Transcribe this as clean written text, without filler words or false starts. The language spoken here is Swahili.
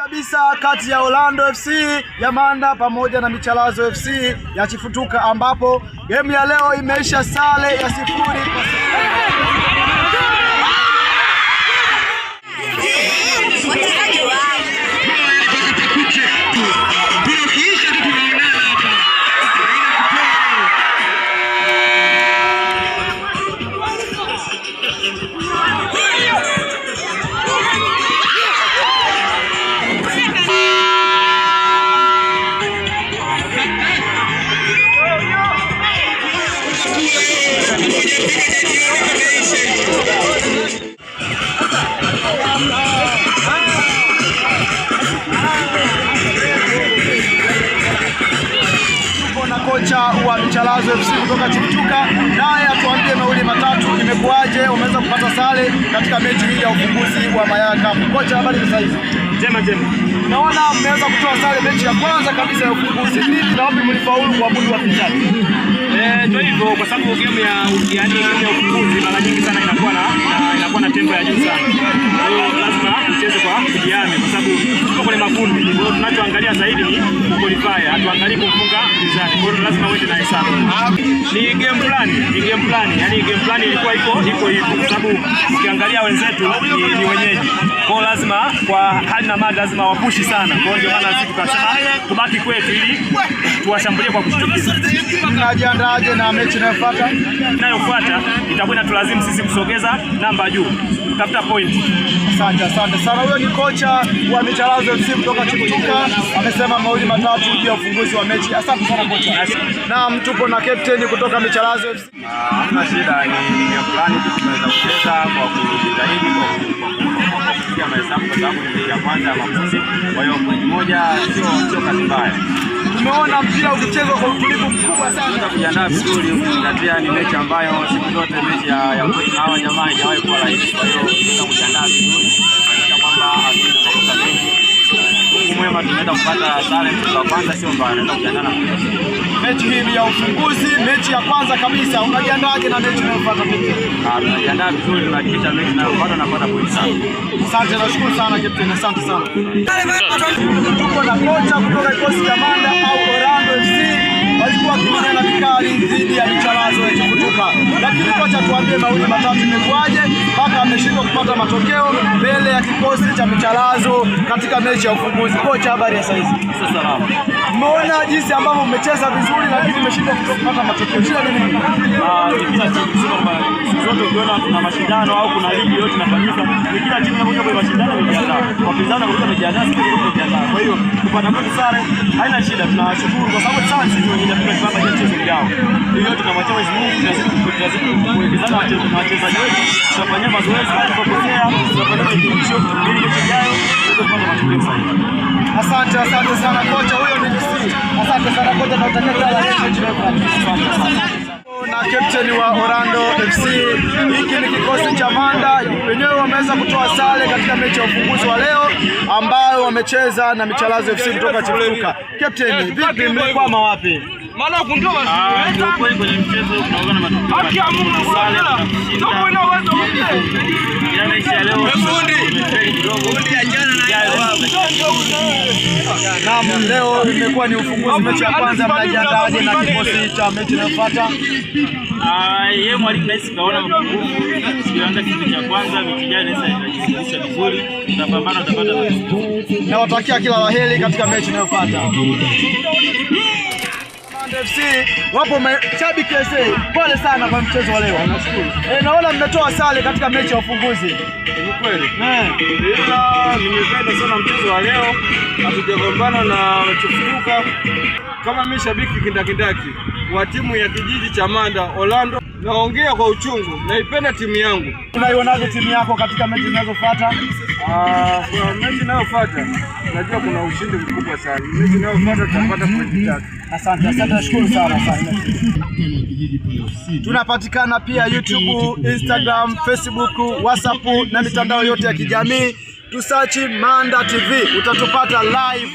kabisa kati ya Orlando FC ya Manda pamoja na Michalazo FC ya Chifutuka, ambapo game ya leo imeisha sare ya 0-0. Kocha wa Michalazo FC kutoka Chifutuka, naye atuambie mawili matatu, imekuaje umeweza kupata sare katika mechi hii ya ufunguzi wa Mayaya Cup. Kocha, habari za hizi? Jema. Naona mmeweza kutoa sare mechi ya kwanza kabisa ya ufunguzi. Vipi na wapi mlifaulu kuabudu wapinzani? Ndio hivyo, kwa sababu game ya ufunguzi mara nyingi sana inakuwa na tempo ya juu sana. Kwa hiyo lazima tucheze kwa kujiamini, kwa sababu tuko kwenye makundi. Kwa hiyo tunachoangalia zaidi ni qualify, hatuangalii kumfunga mpinzani. Kwa hiyo lazima uende na hesabu. Ni game plan. Yaani game plan ilikuwa iko hivyo, kwa sababu ukiangalia wenzetu ni wenyeji. Kwa hiyo lazima kwa hali na mali lazima wapushi sana. Kwa hiyo ndio maana sisi tukasema tubaki kwetu ili tuwashambulie kwa kushtukiza. Mnajiandaaje na mechi inayofuata? Inayofuata itakuwa inatulazimu sisi kusogeza namba juu, kutafuta point. Asante sana. Huyo ni kocha wa Michalazo FC kutoka Chifutuka, amesema mawili matatu ya ufunguzi wa mechi. Asante sana kocha. Na tupo na captain kutoka Michalazo FC. Hamna shida, ni fulani tunaweza kucheza kwa kujitahidi kwa kufikia mahesabu, kwa sababu ni ya kwanza ya makundi. Kwa hiyo point moja sio kazi mbaya. Tumeona mpira ukichezwa kwa utulivu mkubwa sana. Tunajiandaa vizuri, ukizingatia ni mechi ambayo siku zote mechi ya hawa jamaa haijawahi kuwa rahisi. Kwa hiyo tunajiandaa vizuri kuhakikisha kwamba hatuna makosa mengi. Mungu mwema, tunaenda kupata sare kwa kwanza, sio mbaya, tunaenda kujiandaa na mechi hii ya ufunguzi, mechi ya kwanza kabisa. Unajiandaaje na mechi inayofuata? Tunajiandaa vizuri, tunahakikisha mechi inayofuata napata point sana. Asante, nashukuru sana captain, asante sana. Tuko na kocha kutoka kikosi cha Manda au Orlando FC, walikuwa wakimenyana vikali dhidi ya Michalazo ya Chifutuka. Lakini kocha, tuambie mawili matatu, imekuaje mpaka ameshindwa kupata matokeo mbele ya kikosi cha Michalazo katika mechi ya ufunguzi? Kocha, habari ya saizi? Salama. Umeona jinsi ambavyo umecheza vizuri lakini umeshindwa kupata matokeo. Shida ni nini? Kila timu zote ukiona kuna mashindano au kuna ligi yote inafanyika, kila timu inakuja kwa mashindano imejiandaa. Wapinzani wanakuja wamejiandaa, sisi tumejiandaa. Kwa hiyo kupata sare haina shida, tunashukuru kwa sababu sana sisi wenyewe tunapenda kupata mchezo yao. Hiyo tunamwachia Mwenyezi Mungu, tunazidi kuelekeza wachezaji wetu, tunafanya mazoezi tunapokea, tunafanya marekebisho ili mechi ijayo tupate matokeo sahihi. Asante sana kocha, huyo ni DC. Asante sana kocha, na utakia kila la heri mechi inayofuata. Na captain wa Orlando FC, hiki ni kikosi cha Manda, wenyewe wameweza kutoa sare katika mechi ya ufunguzi wa leo ambayo wamecheza na Michalazo FC kutoka Chifutuka. Captain, vipi, mmekwama wapi? Maana kundio basi kweli kwenye mchezo tunaona na matokeo. Haki ya Mungu sale tunashinda. Ndio ina uwezo wote. Yana isha leo. Naam, leo imekuwa ni ufunguzi mechi ya kwanza, mnajiandaaje na kikosi cha mechi inayofuata? Yeye mwalimu Nice kaona nguvu. Tukianza kipindi cha kwanza, mechi ijayo inajisikia vizuri. Tutapambana, tutapata matokeo. Nawatakia kila la heri katika mechi inayofuata. FC wapo mashabiki SA, pole sana kwa mchezo wa leo. Nashukuru. Naona mmetoa sare katika mechi ya ufunguzi. Ni kweli. Ila nimependa sana mchezo wa leo. Hatujagombana na Chifutuka. Kama mimi shabiki kindakindaki wa timu ya kijiji cha Manda Orlando, naongea kwa uchungu, naipenda timu yangu. Unaionaje timu yako katika mechi zinazofuata? Kwa mechi inayofuata najua kuna ushindi mkubwa sana. Mechi inayofuata tutapata pointi 3. Asante, nashukuru sana. Tunapatikana pia YouTube, Instagram, Facebook, WhatsApp na mitandao yote ya kijamii. Tusearch Manda TV, utatupata live.